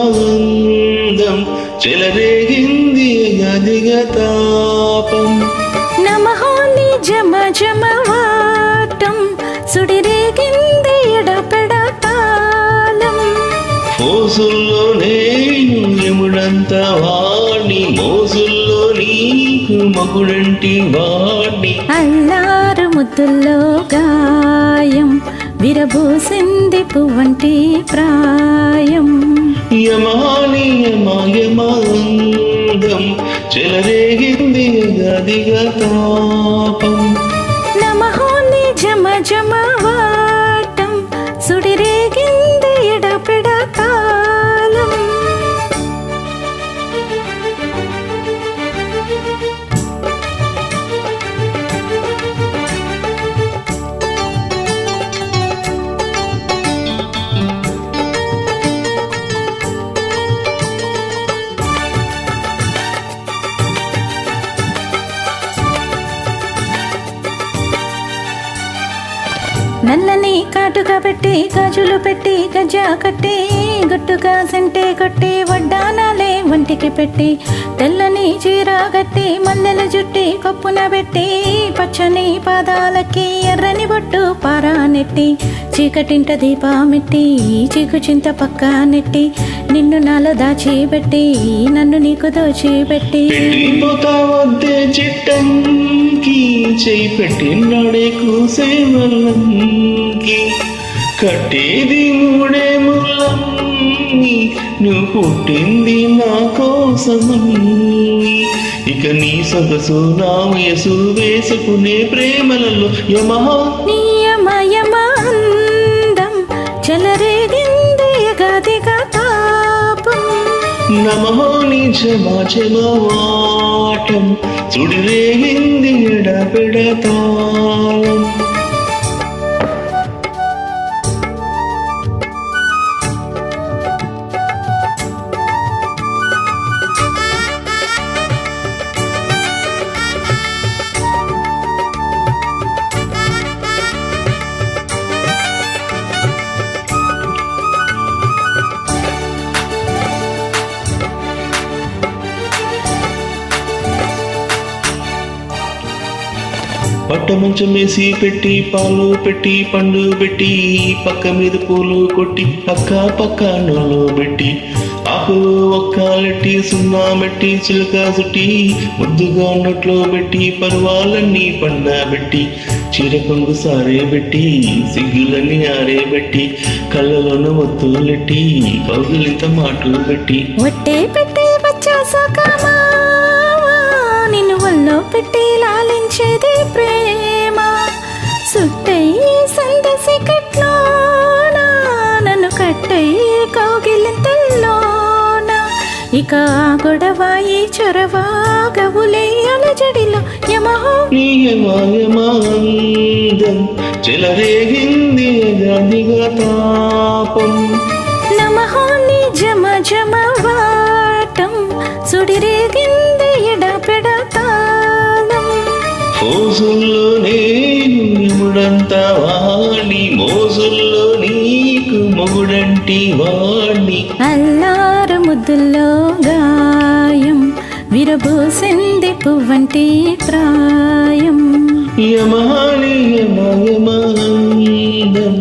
యమాయమాగమాందం చెలరేగింది గదిగ తాపం నమః నిజమ జమవాటం సుడిరేగింది ఎడపెడ తాళం మోసుల్లో నేను యముడంత వాణ్ణి మోసుల్లో నీకు మగుడంటి వాణ్ణి అల్లారు ముద్దుల్లో గాయం విరబూసింది పువ్వంటి ప్రాయం యమాయమాగమాందం చెలరేగింది గదిగ తాపం నమః నిజమ జమవాటం సుడిరేగింది ఎడపెడ తాళం నల్లని కాటుగా పెట్టి గాజులు పెట్టి గజ్జా కట్టి గుట్టుగా సెంటే కొట్టి వడ్డానాలే వంటికి పెట్టి తెల్లని చీర గట్టి మల్లెల జుట్టి కొప్పున పెట్టి పచ్చని పాదాలకి ఎర్రని బొట్టు పారా నెట్టి చీకటింట దీపామెట్టి చీకు చింత పక్క నెట్టి నిన్ను నాలో దాచిపెట్టి నన్ను నీకు దోచిపెట్టి వద్దే చిట్టంకి చేయి పెట్టినాడే కూసేవల్లంకి కట్టేది మూడే ముల్లంగి నువ్వు పుట్టింది నా కోసమని ఇక నీ సొగసు నా వయసు వేసుకునే ప్రేమలలో యమయమాందం చెలరేగింది గదిగ తాపం నమః నిజమాచమవాటం సుడిరేగింది ఎడపెడతాళం పట్టమంచం వేసి పెట్టి పాలు పెట్టి పండు పెట్టి పక్క మీద పూలు కొట్టి పక్క పక్క నూలు పెట్టి ఆకులు ఒక్కాలెట్టి సున్నా మెట్టి చిలుక చుట్టి ముద్దుగా నోట్లో పెట్టి పర్వాలన్నీ పండబెట్టి చీర కొంగు సారే పెట్టి సిగ్గులన్నీ ఆరేబెట్టి కళ్ళలోన ఒత్తులెట్టి కౌగులింత మాటలు పెట్టి ఒట్టే పెట్టి వచ్చాసకమా నిన్ను వల్లో పెట్టి లాలించేది ప్రేమ సుట్టయి సందసి కట్లోనా నన్ను కట్టయి కౌగిలింతల్లోన ఇక గొడవాయి చొరవాగవులే అలజడిలో యమాయమాందం చెలరేగింది గదిగ తాపం నమః నిజమ జమవాటం సుడిరేగింది ఎడపెడ తాళం మోసుల్లో నేను యముడంత వాణ్ణి మోసుల్లో నీకు మొగుడంటి వాణ్ణి అల్లారు ముద్దుల్లో గాయం విరబూసింది పువ్వంటి ప్రాయం యమాయమాందం